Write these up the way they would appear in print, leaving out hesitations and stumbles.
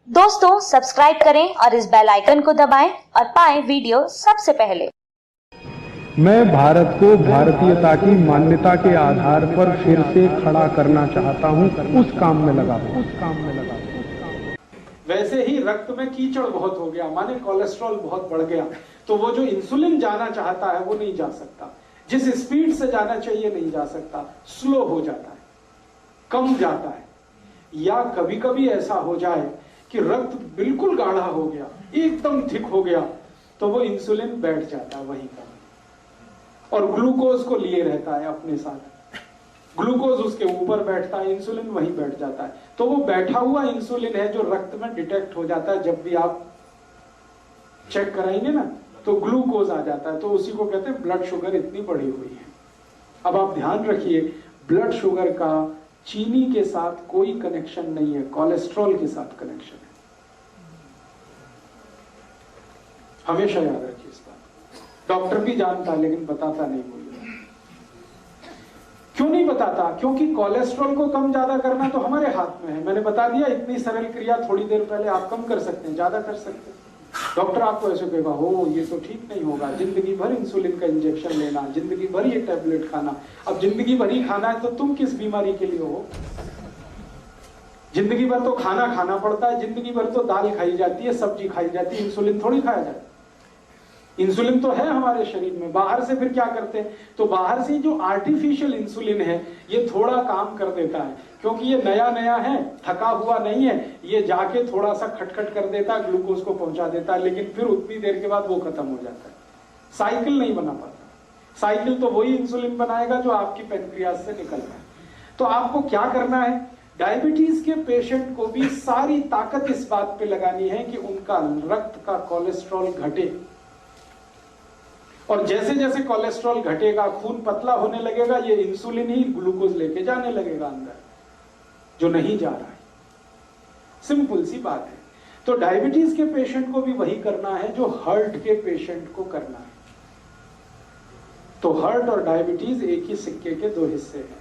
दोस्तों सब्सक्राइब करें और इस बेल आइकन को दबाएं और पाएं वीडियो सबसे पहले। मैं भारत को भारतीयता की मान्यता के आधार पर फिर से खड़ा करना चाहता हूं, उस काम में लगा हूं। वैसे ही रक्त में कीचड़ बहुत हो गया, माने कोलेस्ट्रॉल बहुत बढ़ गया, तो वो जो इंसुलिन जाना चाहता है वो नहीं जा सकता, जिस स्पीड से जाना चाहिए नहीं जा सकता, स्लो हो जाता है, कम जाता है। या कभी कभी ऐसा हो जाए कि रक्त बिल्कुल गाढ़ा हो गया, एकदम थिक हो गया, तो वो इंसुलिन बैठ जाता है वहीं पर और ग्लूकोज को लिए रहता है अपने साथ। ग्लूकोज उसके ऊपर बैठता है, इंसुलिन वहीं बैठ जाता है। तो वो बैठा हुआ इंसुलिन है जो रक्त में डिटेक्ट हो जाता है, जब भी आप चेक कराएंगे ना तो ग्लूकोज आ जाता है, तो उसी को कहते हैं ब्लड शुगर इतनी बढ़ी हुई है। अब आप ध्यान रखिए, ब्लड शुगर का चीनी के साथ कोई कनेक्शन नहीं है, कोलेस्ट्रॉल के साथ कनेक्शन है। हमेशा याद रखिए इस बात। डॉक्टर भी जानता है लेकिन बताता नहीं कोई। क्यों नहीं बताता? क्योंकि कोलेस्ट्रॉल को कम ज्यादा करना तो हमारे हाथ में है। मैंने बता दिया, इतनी सरल क्रिया थोड़ी देर पहले आप कम कर सकते हैं, ज्यादा कर सकते हैं। डॉक्टर आपको ऐसे कहेगा, हो ये तो ठीक नहीं होगा, जिंदगी भर इंसुलिन का इंजेक्शन लेना, जिंदगी भर ये टैबलेट खाना। अब जिंदगी भर ही खाना है तो तुम किस बीमारी के लिए हो? जिंदगी भर तो खाना खाना पड़ता है, जिंदगी भर तो दाल खाई जाती है, सब्जी खाई जाती है, इंसुलिन थोड़ी खाया जाता है। इंसुलिन तो है हमारे शरीर में, बाहर से फिर क्या करते हैं? तो बाहर से जो आर्टिफिशियल इंसुलिन है ये थोड़ा काम कर देता है, क्योंकि ये नया नया है, थका हुआ नहीं है, ये जाके थोड़ा सा खटखट कर देता है, ग्लूकोज को पहुंचा देता है, लेकिन फिर उतनी देर के बाद वो खत्म हो जाता है। साइकिल नहीं बना पाता। साइकिल तो वही इंसुलिन बनाएगा जो आपकी पेनक्रियास से निकल रहा है। तो आपको क्या करना है? डायबिटीज के पेशेंट को भी सारी ताकत इस बात पे लगानी है कि उनका रक्त का कोलेस्ट्रॉल घटे, और जैसे जैसे कोलेस्ट्रॉल घटेगा, खून पतला होने लगेगा, ये इंसुलिन ही ग्लूकोज लेके जाने लगेगा अंदर, जो नहीं जा रहा है। सिंपल सी बात है। तो डायबिटीज के पेशेंट को भी वही करना है जो हार्ट के पेशेंट को करना है। तो हार्ट और डायबिटीज एक ही सिक्के के दो हिस्से हैं।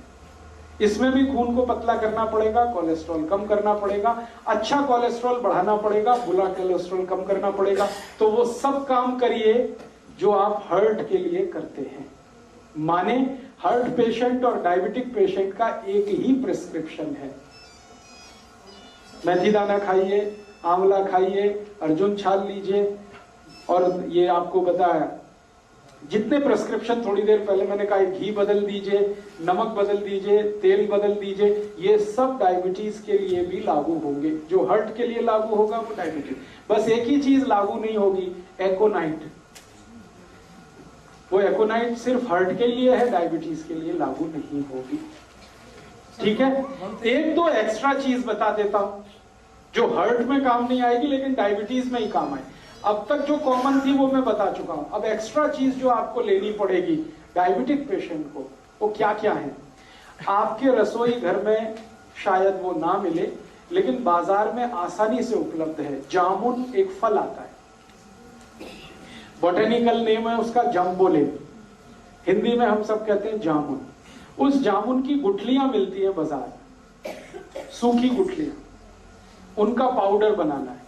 इसमें भी खून को पतला करना पड़ेगा, कोलेस्ट्रॉल कम करना पड़ेगा, अच्छा कोलेस्ट्रॉल बढ़ाना पड़ेगा, बुरा कोलेस्ट्रॉल कम करना पड़ेगा। तो वो सब काम करिए जो आप हार्ट के लिए करते हैं। माने हार्ट पेशेंट और डायबिटिक पेशेंट का एक ही प्रिस्क्रिप्शन है, मेथी दाना खाइए, आंवला खाइए, अर्जुन छाल लीजिए, और ये आपको बताया जितने प्रिस्क्रिप्शन थोड़ी देर पहले मैंने कहा, घी बदल दीजिए, नमक बदल दीजिए, तेल बदल दीजिए, ये सब डायबिटीज के लिए भी लागू होंगे। जो हार्ट के लिए लागू होगा वो डायबिटीज। बस एक ही चीज लागू नहीं होगी, एकोनाइट। वो एकोनाइट सिर्फ हार्ट के लिए है, डायबिटीज के लिए लागू नहीं होगी। ठीक है? एक दो एक्स्ट्रा चीज बता देता हूं जो हार्ट में काम नहीं आएगी लेकिन डायबिटीज में ही काम आए। अब तक जो कॉमन थी वो मैं बता चुका हूं। अब एक्स्ट्रा चीज जो आपको लेनी पड़ेगी डायबिटिक पेशेंट को, वो क्या क्या है? आपके रसोई घर में शायद वो ना मिले, लेकिन बाजार में आसानी से उपलब्ध है। जामुन एक फल आता है, बोटेनिकल नेम है उसका जम्बोलेन, हिंदी में हम सब कहते हैं जामुन। उस जामुन की गुठलियां मिलती है बाजार में, सूखी गुठलियां, उनका पाउडर बनाना है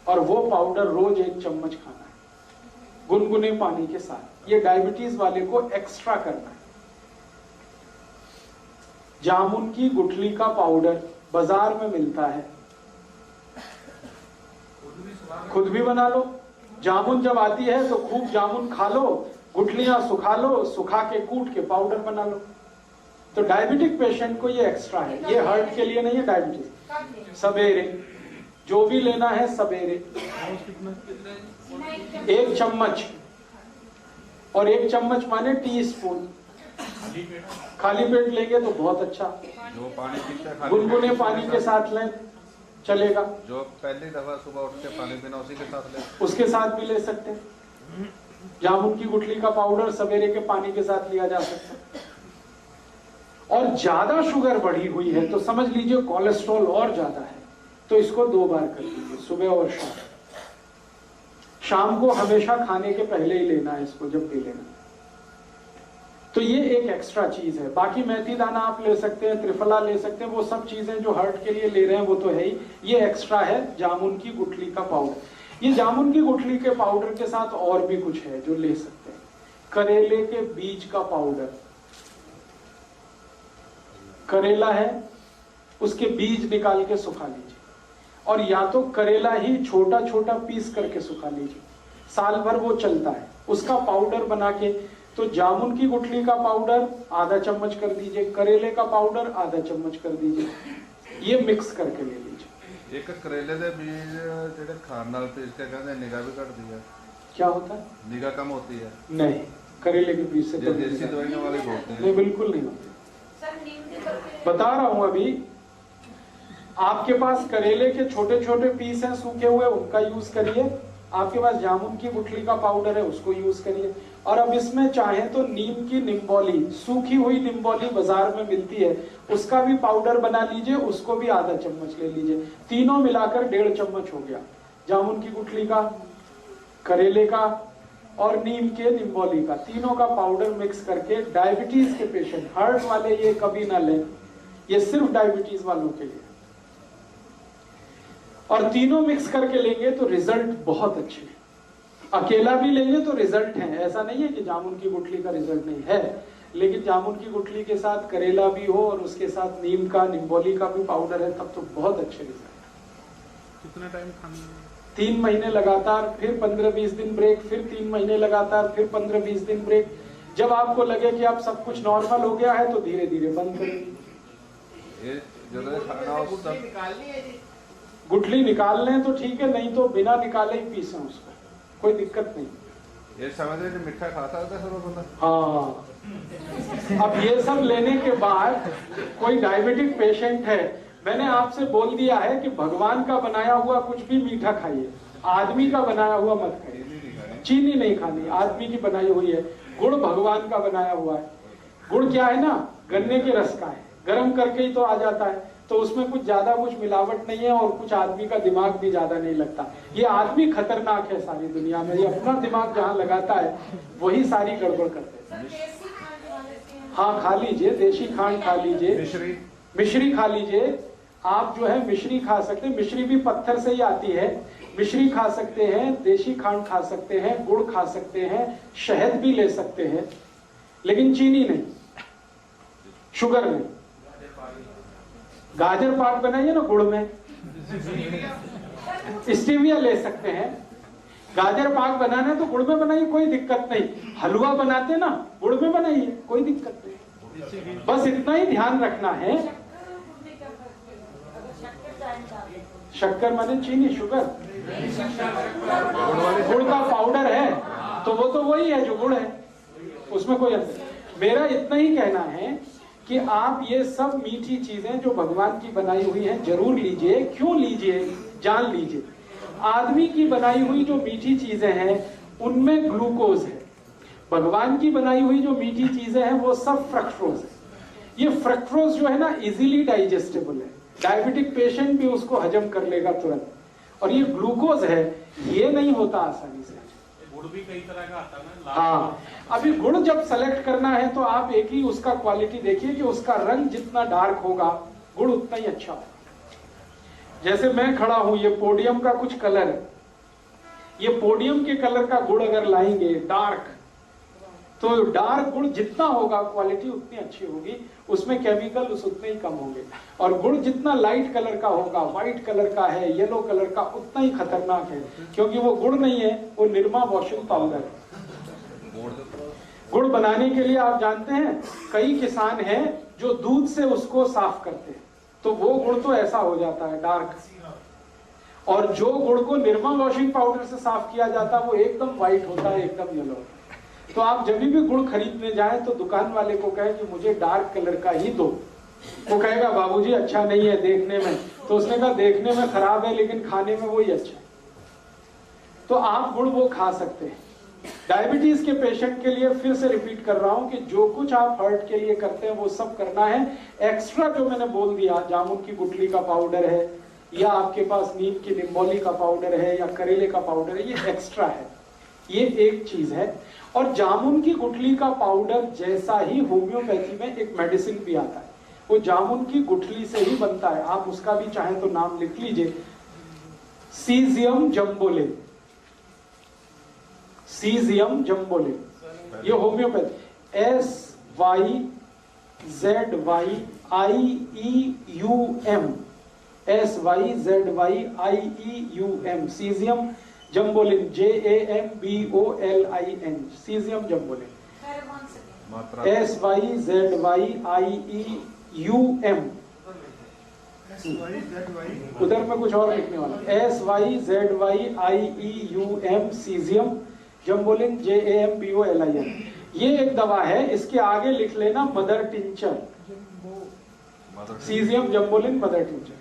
और वो पाउडर रोज 1 चम्मच खाना है गुनगुने पानी के साथ। ये डायबिटीज वाले को एक्स्ट्रा करना है। जामुन की गुठली का पाउडर बाजार में मिलता है, खुद भी बना लो। जामुन जब आती है तो खूब जामुन खा लो, गुठलियां सुखा लो, सुखा के कूट के पाउडर बना लो। तो डायबिटिक पेशेंट को ये एक्स्ट्रा है, ये हार्ट के लिए नहीं है। डायबिटीज सवेरे जो भी लेना है, सवेरे 1 चम्मच, और 1 चम्मच माने टीस्पून। खाली पेट लेंगे तो बहुत अच्छा, जो पानी पीता है गुनगुने पानी के साथ लें चलेगा। जो पहली दफा सुबह उठ के पानी पीना उसी के साथ ले, उसके साथ भी ले सकते हैं। जामुन की गुठली का पाउडर सवेरे के पानी के साथ लिया जा सकता है। और ज्यादा शुगर बढ़ी हुई है तो समझ लीजिए कोलेस्ट्रॉल और ज्यादा है, तो इसको 2 बार कर लीजिए, सुबह और शाम। शाम को हमेशा खाने के पहले ही लेना है इसको, जब भी लेना। तो ये एक एक्स्ट्रा चीज है। बाकी मेथी दाना आप ले सकते हैं, त्रिफला ले सकते हैं, वो सब चीजें जो हार्ट के लिए ले रहे हैं वो तो है ही। ये एक्स्ट्रा है जामुन की गुठली का पाउडर। ये जामुन की गुठली के पाउडर के साथ और भी कुछ है जो ले सकते हैं। करेले के बीज का पाउडर, करेला है उसके बीज निकाल के सुखा लीजिए, और या तो करेला ही छोटा छोटा पीस करके सुखा लीजिए, साल भर वो चलता है, उसका पाउडर बना के। तो जामुन की गुठली का पाउडर आधा चम्मच कर दीजिए, करेले का पाउडर आधा चम्मच कर दीजिए, ये मिक्स करके ले लीजिए। एक करेले दे बीज जेडे खान नाल पीस के कहंदे निगाह भी घटदी है, क्या होता है? निगाह कम होती है। नहीं, करेले के बीज से तो देसी दवाइयों वाले बोलते हैं। नहीं, बिल्कुल नहीं होती। बता रहा हूं अभी, आपके पास करेले के छोटे छोटे पीस हैं सूखे हुए, उनका यूज करिए। आपके पास जामुन की गुठली का पाउडर है, उसको यूज करिए। और अब इसमें चाहे तो नीम की निम्बोली, सूखी हुई निम्बोली बाजार में मिलती है, उसका भी पाउडर बना लीजिए, उसको भी आधा चम्मच ले लीजिए। तीनों मिलाकर 1.5 चम्मच हो गया। जामुन की गुठली का, करेले का और नीम के निम्बोली का, तीनों का पाउडर मिक्स करके डायबिटीज के पेशेंट, हार्ट वाले ये कभी ना लें, ये सिर्फ डायबिटीज वालों के लिए। और तीनों मिक्स करके लेंगे तो रिजल्ट बहुत अच्छे हैं। अकेला भी लेंगे तो रिजल्ट है, ऐसा नहीं है कि जामुन की गुठली का रिजल्ट नहीं है, लेकिन जामुन की गुठली के साथ करेला भी हो और उसके साथ नीम का, निम्बोली का भी पाउडर है, तब तो बहुत अच्छे रिजल्ट। कितना टाइम खाना है? 3 महीने लगातार, फिर 15-20 दिन ब्रेक, फिर 3 महीने लगातार, फिर 15-20 दिन ब्रेक। जब आपको लगे कि अब सब कुछ नॉर्मल हो गया है तो धीरे धीरे बंद करेंगे। ये जो खाना उस सब गुठली निकाल लें तो ठीक है, नहीं तो बिना निकाले ही पीसें उसको, कोई दिक्कत नहीं। ये समझ रहे मिठा खा सकता है सब बंदा। हाँ, अब ये सब लेने के बाद कोई डायबिटिक पेशेंट है, मैंने आपसे बोल दिया है कि भगवान का बनाया हुआ कुछ भी मीठा खाइए, आदमी का बनाया हुआ मत खाइए। चीनी नहीं खानी, आदमी की बनाई हुई है। गुड़ भगवान का बनाया हुआ है। गुड़ क्या है ना, गन्ने के रस का है, गर्म करके ही तो आ जाता है, तो उसमें कुछ ज्यादा कुछ मिलावट नहीं है और कुछ आदमी का दिमाग भी ज्यादा नहीं लगता। ये आदमी खतरनाक है सारी दुनिया में, ये अपना दिमाग जहाँ लगाता है वही सारी गड़बड़ करते हैं। हाँ, खा लीजिए, देशी खांड खा लीजिए, मिश्री खा लीजिए। आप जो है मिश्री खा सकते हैं, मिश्री भी पत्थर से ही आती है। मिश्री खा सकते हैं, देशी खांड खा सकते हैं, गुड़ खा सकते हैं, शहद भी ले सकते हैं, लेकिन चीनी नहीं, शुगर नहीं। गाजर पाक बनाइए ना गुड़ में, स्टीविया ले सकते हैं। गाजर पाक बनाना है तो गुड़ में बनाइए, कोई दिक्कत नहीं। हलवा बनाते ना, गुड़ में बनाइए, कोई दिक्कत नहीं। बस इतना ही ध्यान रखना है। शक्कर माने चीनी, शुगर, गुड़ का पाउडर है तो वो तो वही है जो गुड़ है, उसमें कोई अंतर। मेरा इतना ही कहना है कि आप ये सब मीठी चीजें जो भगवान की बनाई हुई हैं जरूर लीजिए। क्यों लीजिए, जान लीजिए। आदमी की बनाई हुई जो मीठी चीजें हैं उनमें ग्लूकोज है, भगवान की बनाई हुई जो मीठी चीजें हैं वो सब फ्रक्टोज है। ये फ्रक्टोज जो है ना इजीली डाइजेस्टेबल है, डायबिटिक पेशेंट भी उसको हजम कर लेगा तुरंत। और ये ग्लूकोज है, ये नहीं होता आसानी से। गुड़ भी कई तरह का आता है ना। हाँ, अभी गुड़ जब सेलेक्ट करना है तो आप एक ही उसका क्वालिटी देखिए कि उसका रंग जितना डार्क होगा गुड़ उतना ही अच्छा होगा। जैसे मैं खड़ा हूं, ये पोडियम का कुछ कलर है, ये पोडियम के कलर का गुड़ अगर लाएंगे डार्क, तो डार्क गुड़ जितना होगा क्वालिटी उतनी अच्छी होगी, उसमें केमिकल उतने ही कम होंगे। और गुड़ जितना लाइट कलर का होगा, व्हाइट कलर का है, येलो कलर का, उतना ही खतरनाक है, क्योंकि वो गुड़ नहीं है, वो निरमा वॉशिंग पाउडर है। गुड़ बनाने के लिए आप जानते हैं कई किसान हैं जो दूध से उसको साफ करते हैं, तो वो गुड़ तो ऐसा हो जाता है डार्क। और जो गुड़ को निरमा वॉशिंग पाउडर से साफ किया जाता है वो एकदम व्हाइट होता है, एकदम येलो होता है। तो आप जब भी गुड़ खरीदने जाएं तो दुकान वाले को कहें कि मुझे डार्क कलर का ही दो। वो कहेगा बाबूजी अच्छा नहीं है देखने में, तो उसने कहा देखने में खराब है लेकिन खाने में वही अच्छा है। तो आप गुड़ वो खा सकते हैं। डायबिटीज के पेशेंट के लिए फिर से रिपीट कर रहा हूं कि जो कुछ आप हार्ट के लिए करते हैं वो सब करना है। एक्स्ट्रा जो मैंने बोल दिया, जामुन की गुठली का पाउडर है, या आपके पास नीम की निम्बोली का पाउडर है, या करेले का पाउडर है, ये एक्स्ट्रा है। ये एक चीज है। और जामुन की गुठली का पाउडर जैसा ही होम्योपैथी में एक मेडिसिन भी आता है, वो जामुन की गुठली से ही बनता है। आप उसका भी चाहे तो नाम लिख लीजिए, सीजियम जम्बोले। सीजियम जम्बोले, ये होम्योपैथी, SYZYIEUM, SYZYIEUM, सीजियम जम्बोलिन, JAMBOLIN, सीजियम जम्बोलिन, मात्रा SYZYIEUM। उधर में कुछ और लिखने वाला, SYZYIEUM, सीजियम जम्बोलिन, JAMBOLIN। ये एक दवा है, इसके आगे लिख लेना मदर टिंचर, सीजियम जम्बोलिन मदर टिंचर।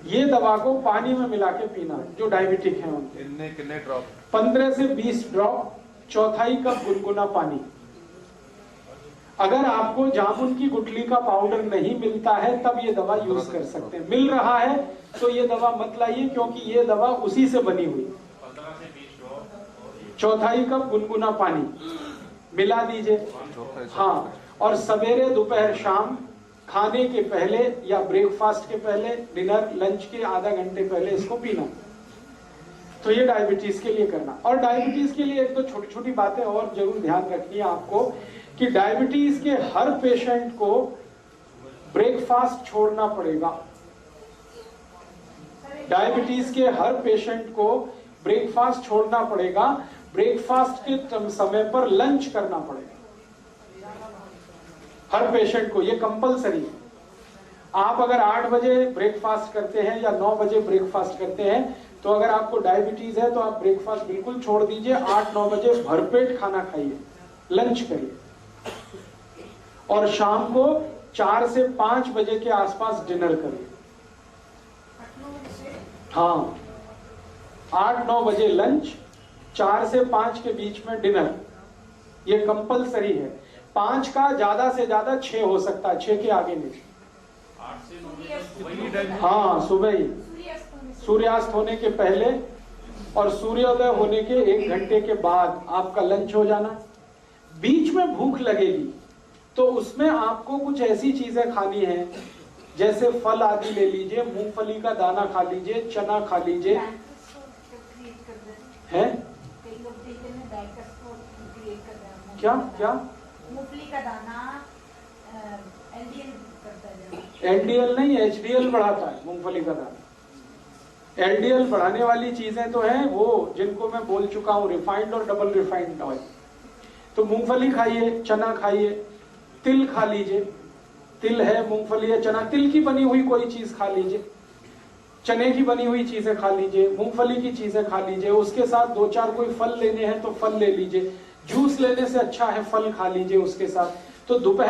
ये दवा को पानी में मिला के पीना, जो डायबिटिक है उनके। कितने ड्रॉप? 15 से 20 ड्रॉप, चौथाई कप गुनगुना पानी। अगर आपको जामुन की गुठली का पाउडर नहीं मिलता है तब ये दवा यूज कर सकते हैं। मिल रहा है तो ये दवा मत लाइए, क्योंकि ये दवा उसी से बनी हुई। 15 से 20 ड्रॉप, चौथाई कप गुनगुना पानी मिला दीजिए। हाँ, और सवेरे दोपहर शाम खाने के पहले या ब्रेकफास्ट के पहले, डिनर लंच के आधा घंटे पहले इसको पीना। तो ये डायबिटीज के लिए करना। और डायबिटीज के लिए एक तो छोटी छोटी बातें और जरूर ध्यान रखनी है आपको, कि डायबिटीज के हर पेशेंट को ब्रेकफास्ट छोड़ना पड़ेगा। डायबिटीज के हर पेशेंट को ब्रेकफास्ट छोड़ना पड़ेगा। ब्रेकफास्ट के समय पर लंच करना पड़ेगा हर पेशेंट को, ये कंपलसरी है। आप अगर 8 बजे ब्रेकफास्ट करते हैं या 9 बजे ब्रेकफास्ट करते हैं, तो अगर आपको डायबिटीज है तो आप ब्रेकफास्ट बिल्कुल छोड़ दीजिए। 8-9 बजे भरपेट खाना खाइए, लंच करिए, और शाम को 4 से 5 बजे के आसपास डिनर करिए। हाँ, 8-9 बजे लंच, 4 से 5 के बीच में डिनर, ये कंपलसरी है। 5 का ज्यादा से ज्यादा 6 हो सकता है, 6 के आगे नहीं। 8 से 9 बजे वही टाइम। हाँ, सुबह ही, सूर्यास्त होने के पहले और सूर्योदय होने के 1 घंटे के बाद आपका लंच हो जाना। बीच में भूख लगेगी तो उसमें आपको कुछ ऐसी चीजें खानी है, जैसे फल आदि ले लीजिए, मूंगफली का दाना खा लीजिए, चना खा लीजिए। है क्या क्या मूंगफली का दाना एलडीएल करता है। एलडीएल नहीं, एचडीएल बढ़ाता है मूंगफली का दाना। एलडीएल बढ़ाने वाली चीजें तो हैं वो, जिनको मैं बोल चुका हूं, रिफाइंड और डबल रिफाइंड ऑयल। तो मूंगफली खाइए, चना खाइए, तिल खा लीजिए, तिल है, मूंगफली है, चना, तिल की बनी हुई कोई चीज खा लीजिए, चने की बनी हुई चीजें खा लीजिए, मूंगफली की चीजें खा लीजिए। उसके साथ 2-4 कोई फल लेने हैं तो फल ले लीजिए, जूस लेने से अच्छा है फल खा लीजिए उसके साथ। तो दोपहर